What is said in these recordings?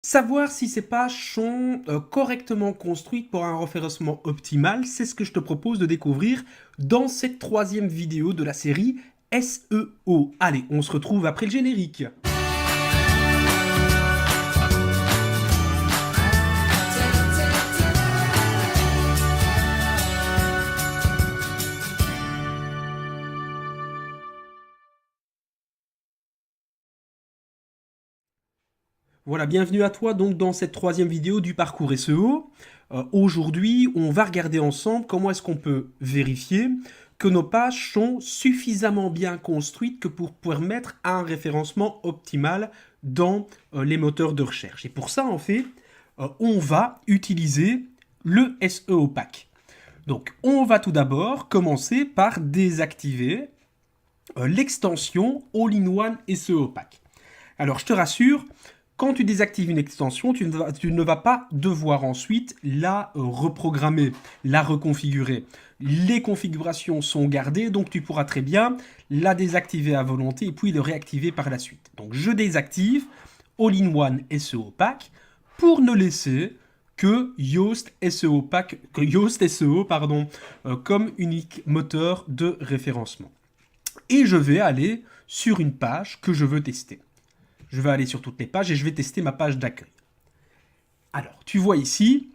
Savoir si ces pages sont correctement construites pour un référencement optimal, c'est ce que je te propose de découvrir dans cette troisième vidéo de la série SEO. Allez, on se retrouve après le générique. Voilà, bienvenue à toi donc dans cette troisième vidéo du parcours SEO. Aujourd'hui, on va regarder ensemble comment est-ce qu'on peut vérifier que nos pages sont suffisamment bien construites que pour permettre un référencement optimal dans les moteurs de recherche. Et pour ça, en fait, on va utiliser le SEO Pack. Donc, on va tout d'abord commencer par désactiver l'extension All-in-One SEO Pack. Alors, je te rassure, quand tu désactives une extension, tu ne vas pas devoir ensuite la reprogrammer, la reconfigurer. Les configurations sont gardées, donc tu pourras très bien la désactiver à volonté et puis le réactiver par la suite. Donc je désactive All-in-One SEO Pack pour ne laisser que Yoast SEO Pack, que Yoast SEO, comme unique moteur de référencement. Et je vais aller sur une page que je veux tester. Je vais aller sur toutes les pages et je vais tester ma page d'accueil. Alors, tu vois ici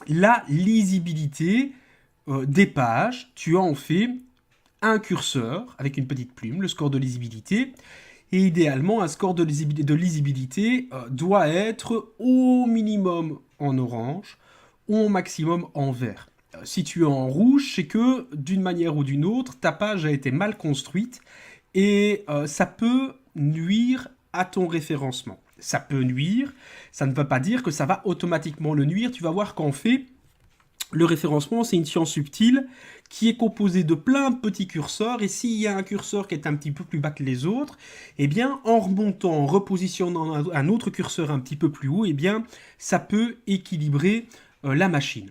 la lisibilité des pages. Tu as en fait un curseur avec une petite plume, le score de lisibilité. Et idéalement, un score de lisibilité doit être au minimum en orange ou au maximum en vert. Si tu es en rouge, c'est que d'une manière ou d'une autre, ta page a été mal construite et ça peut nuire à ton référencement. Ça peut nuire, ça ne veut pas dire que ça va automatiquement le nuire. Tu vas voir qu'en fait, le référencement, c'est une science subtile qui est composée de plein de petits curseurs. Et s'il y a un curseur qui est un petit peu plus bas que les autres, eh bien, en remontant, en repositionnant un autre curseur un petit peu plus haut, eh bien, ça peut équilibrer la machine.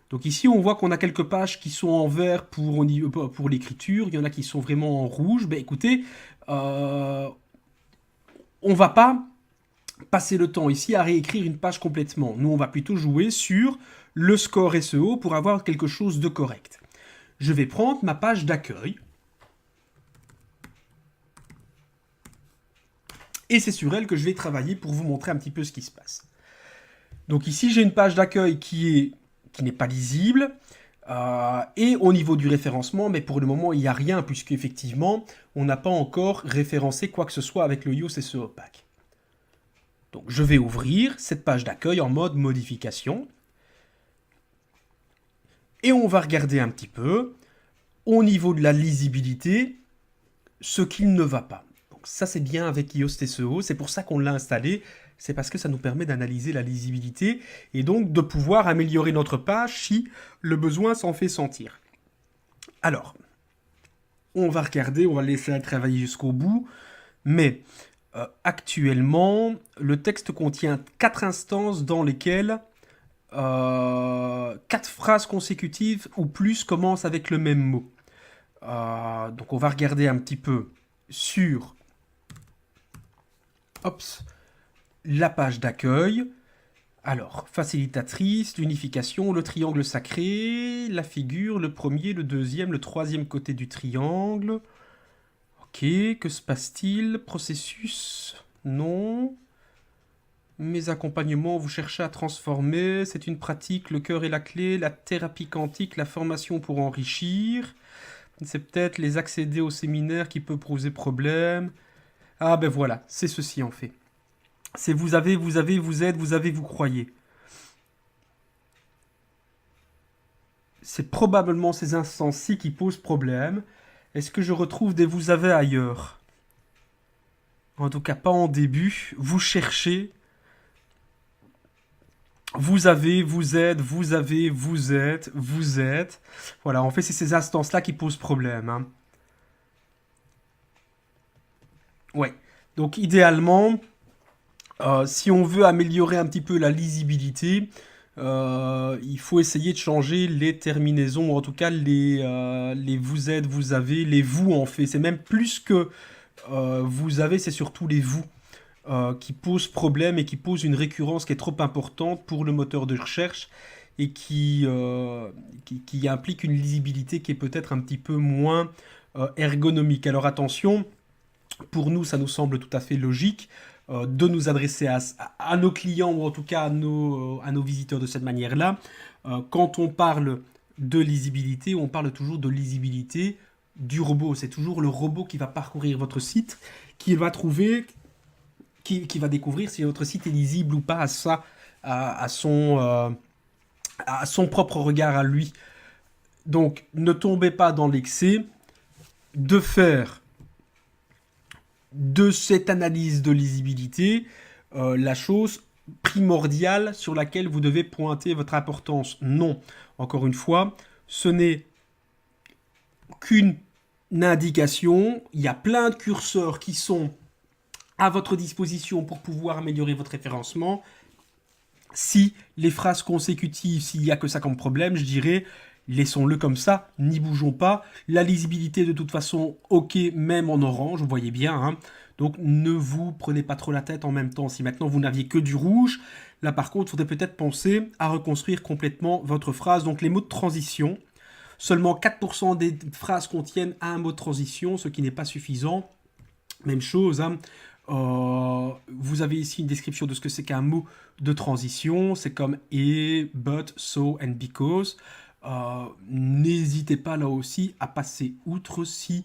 Donc ici, on voit qu'on a quelques pages qui sont en vert pour l'écriture. Il y en a qui sont vraiment en rouge. Ben, écoutez, on va pas passer le temps ici à réécrire une page complètement. Nous, on va plutôt jouer sur le score SEO pour avoir quelque chose de correct. Je vais prendre ma page d'accueil. Et c'est sur elle que je vais travailler pour vous montrer un petit peu ce qui se passe. Donc ici, j'ai une page d'accueil qui n'est pas lisible. Et au niveau du référencement, mais pour le moment, il n'y a rien, puisque effectivement, on n'a pas encore référencé quoi que ce soit avec le Yoast SEO Pack. Donc je vais ouvrir cette page d'accueil en mode modification. Et on va regarder un petit peu, au niveau de la lisibilité, ce qu'il ne va pas. Donc ça, c'est bien avec Yoast SEO, c'est pour ça qu'on l'a installé. C'est parce que ça nous permet d'analyser la lisibilité et donc de pouvoir améliorer notre page si le besoin s'en fait sentir. Alors, on va regarder, on va laisser travailler jusqu'au bout, mais actuellement, le texte contient 4 instances dans lesquelles 4 phrases consécutives ou plus commencent avec le même mot. Donc on va regarder un petit peu sur la page d'accueil. Alors, facilitatrice, l'unification, le triangle sacré, la figure, le premier, le deuxième, le troisième côté du triangle. Ok, que se passe-t-il? Processus? Non. Mes accompagnements, vous cherchez à transformer, c'est une pratique, le cœur est la clé, la thérapie quantique, la formation pour enrichir. C'est peut-être les accéder au séminaire qui peut poser problème. Ah ben voilà, c'est ceci en fait. C'est vous avez, vous êtes, vous avez, vous croyez. C'est probablement ces instances-ci qui posent problème. Est-ce que je retrouve des vous avez ailleurs? En tout cas, pas en début. Vous cherchez. Vous avez, vous êtes, vous avez, vous êtes, vous êtes. Voilà, en fait, c'est ces instances-là qui posent problème. Hein. Ouais. Donc, idéalement, si on veut améliorer un petit peu la lisibilité, il faut essayer de changer les terminaisons, ou en tout cas les vous êtes, vous avez, les vous en fait. C'est même plus que vous avez, c'est surtout les vous. qui pose problème et qui pose une récurrence qui est trop importante pour le moteur de recherche et qui implique une lisibilité qui est peut-être un petit peu moins ergonomique. Alors attention, pour nous, ça nous semble tout à fait logique de nous adresser à nos clients ou en tout cas à nos visiteurs de cette manière-là. Quand on parle de lisibilité, on parle toujours de lisibilité du robot. C'est toujours le robot qui va parcourir votre site, qui va trouver, qui va découvrir si votre site est lisible ou pas à son propre regard à lui. Donc, ne tombez pas dans l'excès de faire de cette analyse de lisibilité la chose primordiale sur laquelle vous devez pointer votre importance. Non, encore une fois, ce n'est qu'une indication. Il y a plein de curseurs qui sont à votre disposition pour pouvoir améliorer votre référencement. Si les phrases consécutives, s'il n'y a que ça comme problème, je dirais laissons-le comme ça, n'y bougeons pas. La lisibilité de toute façon, ok, même en orange, vous voyez bien. Hein. Donc ne vous prenez pas trop la tête en même temps. Si maintenant vous n'aviez que du rouge, là par contre, il faudrait peut-être penser à reconstruire complètement votre phrase. Donc les mots de transition, seulement 4% des phrases contiennent un mot de transition, ce qui n'est pas suffisant. Même chose, hein. Vous avez ici une description de ce que c'est qu'un mot de transition. C'est comme et, but, so and because. N'hésitez pas là aussi à passer outre si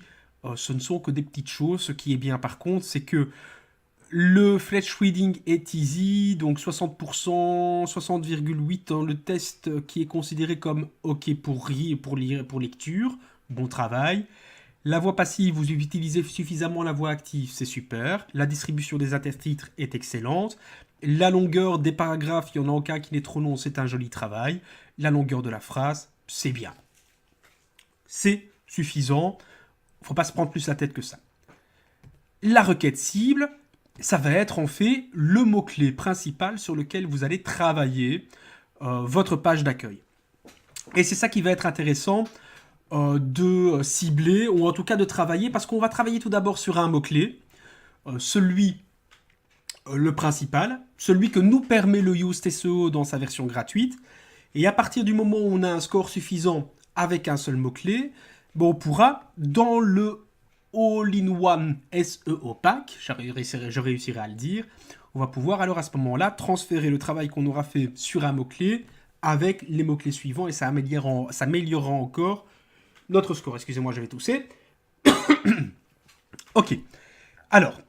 ce ne sont que des petites choses. Ce qui est bien par contre, c'est que le flash reading est easy, donc 60%, 60,8 dans le test qui est considéré comme ok pour lecture. Bon travail. La voix passive, vous utilisez suffisamment la voix active, c'est super. La distribution des intertitres est excellente. La longueur des paragraphes, il n'y en a aucun qui n'est trop long, c'est un joli travail. La longueur de la phrase, c'est bien. C'est suffisant. Il ne faut pas se prendre plus la tête que ça. La requête cible, ça va être en fait le mot-clé principal sur lequel vous allez travailler votre page d'accueil. Et c'est ça qui va être intéressant de cibler, ou en tout cas de travailler, parce qu'on va travailler tout d'abord sur un mot-clé, le principal, celui que nous permet le Yoast SEO dans sa version gratuite, et à partir du moment où on a un score suffisant avec un seul mot-clé, on pourra, dans le All-in-One SEO Pack, je réussirai à le dire, on va pouvoir alors à ce moment-là transférer le travail qu'on aura fait sur un mot-clé avec les mots-clés suivants, et ça améliorera encore notre score. Excusez-moi, j'avais toussé. Ok. Alors,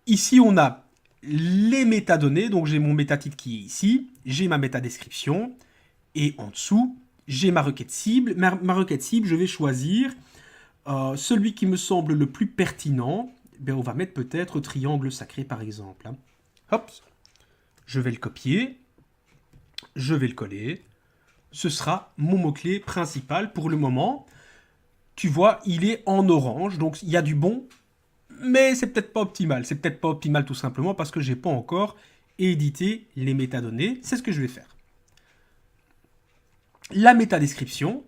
ici, on a les métadonnées. Donc, j'ai mon métatitre qui est ici. J'ai ma métadescription. Et en dessous, j'ai ma requête cible. Ma requête cible, je vais choisir celui qui me semble le plus pertinent. Ben, on va mettre peut-être triangle sacré, par exemple. Hein. Hop. Je vais le copier. Je vais le coller. Ce sera mon mot-clé principal pour le moment. Tu vois, il est en orange, donc il y a du bon, mais c'est peut-être pas optimal. C'est peut-être pas optimal tout simplement parce que j'ai pas encore édité les métadonnées. C'est ce que je vais faire. La métadescription.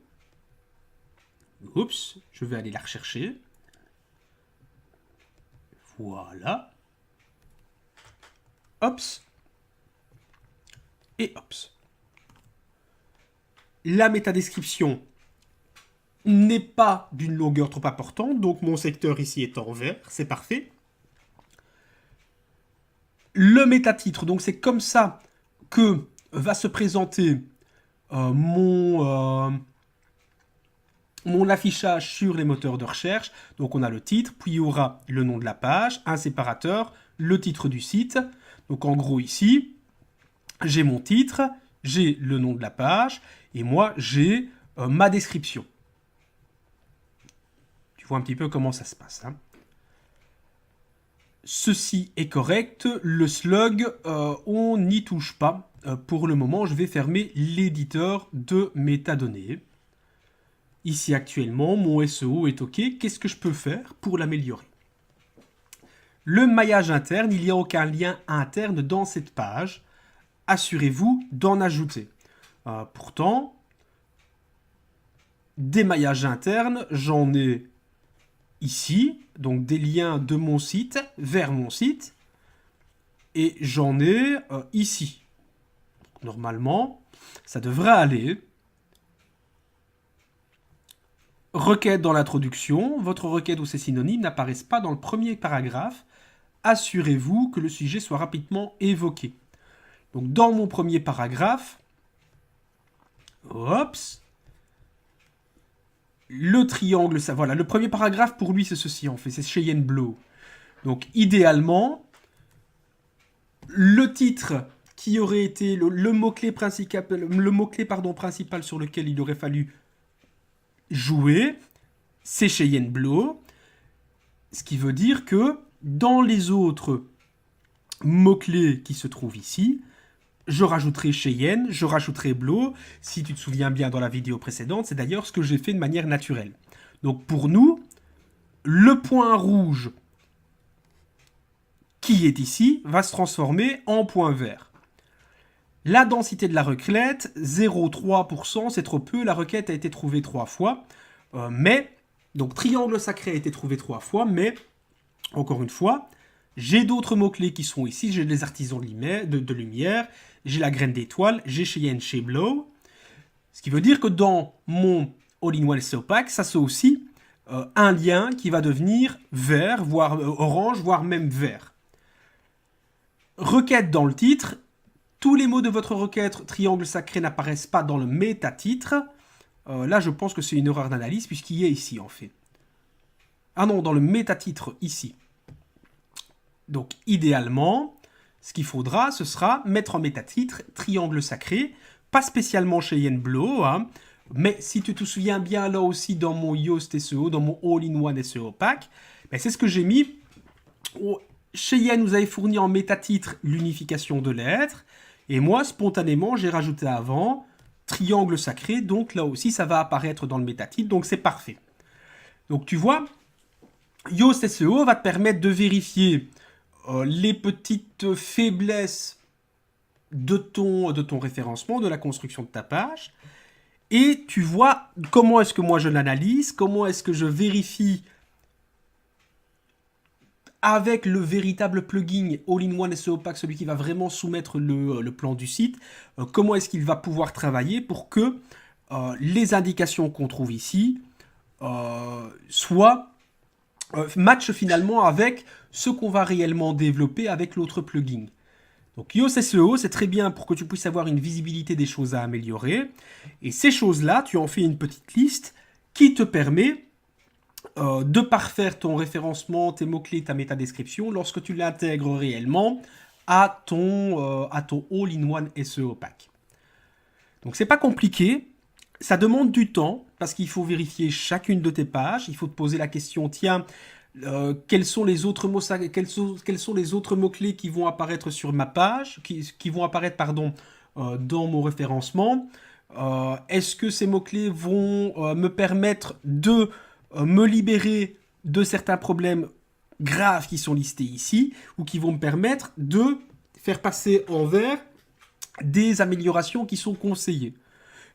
Oups, je vais aller la rechercher. Voilà. Hops. Et hops. La métadescription n'est pas d'une longueur trop importante, donc mon secteur ici est en vert, c'est parfait. Le métatitre, donc c'est comme ça que va se présenter mon affichage sur les moteurs de recherche. Donc on a le titre, puis il y aura le nom de la page, un séparateur, le titre du site. Donc en gros ici, j'ai mon titre, j'ai le nom de la page, et moi j'ai ma description. Un petit peu comment ça se passe. Hein. Ceci est correct. Le slug, on n'y touche pas. Pour le moment, je vais fermer l'éditeur de métadonnées. Ici, actuellement, mon SEO est OK. Qu'est-ce que je peux faire pour l'améliorer? Le maillage interne, il n'y a aucun lien interne dans cette page. Assurez-vous d'en ajouter. Pourtant, des maillages internes, j'en ai ici, donc des liens de mon site vers mon site. et j'en ai ici. Normalement, ça devrait aller. Requête dans l'introduction. Votre requête ou ses synonymes n'apparaissent pas dans le premier paragraphe. Assurez-vous que le sujet soit rapidement évoqué. Donc dans mon premier paragraphe, le triangle, ça, voilà, le premier paragraphe pour lui c'est ceci en fait, c'est Cheyenne Blow. Donc idéalement, le titre qui aurait été le mot-clé principal, principal sur lequel il aurait fallu jouer, c'est Cheyenne Blow. Ce qui veut dire que dans les autres mots-clés qui se trouvent ici, je rajouterai Cheyenne, je rajouterai Blow. Si tu te souviens bien dans la vidéo précédente, c'est d'ailleurs ce que j'ai fait de manière naturelle. Donc pour nous, le point rouge qui est ici va se transformer en point vert. La densité de la requête, 0,3%, c'est trop peu. La requête a été trouvée 3 fois. Donc triangle sacré a été trouvé 3 fois, mais, encore une fois, j'ai d'autres mots-clés qui sont ici. J'ai les artisans de lumière, j'ai la graine d'étoile, j'ai Cheyenne, chez Blow. Ce qui veut dire que dans mon All-in-One SEO Pack, ça c'est aussi un lien qui va devenir vert, voire orange, voire même vert. Requête dans le titre. Tous les mots de votre requête triangle sacré n'apparaissent pas dans le métatitre. Là, je pense que c'est une erreur d'analyse puisqu'il est ici, en fait. Ah non, dans le métatitre, ici. Donc, idéalement, ce qu'il faudra, ce sera mettre en métatitre triangle sacré, pas spécialement Cheyenne Blow, hein, mais si tu te souviens bien, là aussi, dans mon Yoast SEO, dans mon All-in-One SEO Pack, ben, c'est ce que j'ai mis. Cheyenne nous avait fourni en métatitre l'unification de lettres, et moi, spontanément, j'ai rajouté avant triangle sacré, donc là aussi, ça va apparaître dans le métatitre, donc c'est parfait. Donc tu vois, Yoast SEO va te permettre de vérifier les petites faiblesses de ton référencement, de la construction de ta page, et tu vois comment est-ce que moi je l'analyse, comment est-ce que je vérifie avec le véritable plugin All-in-One SEO Pack, celui qui va vraiment soumettre le plan du site, comment est-ce qu'il va pouvoir travailler pour que les indications qu'on trouve ici matchent finalement avec ce qu'on va réellement développer avec l'autre plugin. Donc Yoast SEO, c'est très bien pour que tu puisses avoir une visibilité des choses à améliorer. Et ces choses-là, tu en fais une petite liste qui te permet de parfaire ton référencement, tes mots-clés, ta métadescription lorsque tu l'intègres réellement à ton All-in-One SEO Pack. Donc c'est pas compliqué, ça demande du temps parce qu'il faut vérifier chacune de tes pages, il faut te poser la question, tiens, quels sont les autres mots, quels sont les autres mots-clés qui vont apparaître sur ma page, qui vont apparaître dans mon référencement. Est-ce que ces mots-clés vont me permettre de me libérer de certains problèmes graves qui sont listés ici, ou qui vont me permettre de faire passer en vert des améliorations qui sont conseillées.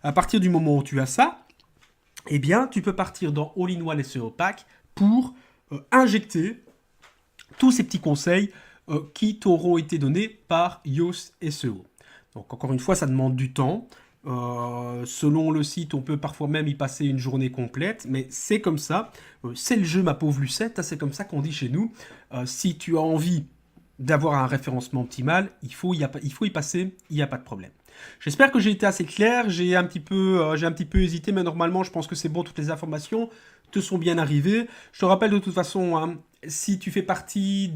À partir du moment où tu as ça, eh bien, tu peux partir dans All-in-One SEO Pack pour injecter tous ces petits conseils qui t'auront été donnés par Yoast SEO. Donc, encore une fois, ça demande du temps. Selon le site, on peut parfois même y passer une journée complète, mais c'est comme ça. C'est le jeu, ma pauvre Lucette, c'est comme ça qu'on dit chez nous. Si tu as envie d'avoir un référencement optimal, il faut y passer, il n'y a pas de problème. J'espère que j'ai été assez clair, j'ai un petit peu hésité, mais normalement, je pense que c'est bon, toutes les informations te sont bien arrivées. Je te rappelle de toute façon, hein, si tu fais partie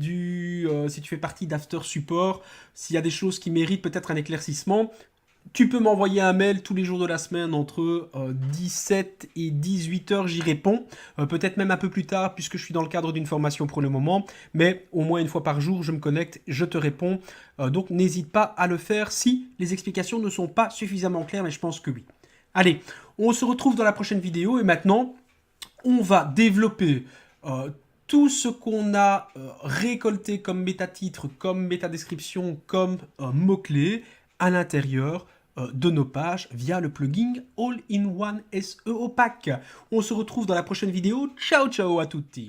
d'After Support, s'il y a des choses qui méritent peut-être un éclaircissement, tu peux m'envoyer un mail tous les jours de la semaine entre 17 et 18 heures, j'y réponds. Peut-être même un peu plus tard puisque je suis dans le cadre d'une formation pour le moment. Mais au moins une fois par jour, je me connecte, je te réponds. Donc n'hésite pas à le faire si les explications ne sont pas suffisamment claires, mais je pense que oui. Allez, on se retrouve dans la prochaine vidéo et maintenant, on va développer tout ce qu'on a récolté comme métatitre, comme métadescription, comme mots-clés à l'intérieur de nos pages via le plugin All-in-One SEO Pack. On se retrouve dans la prochaine vidéo. Ciao ciao à tutti.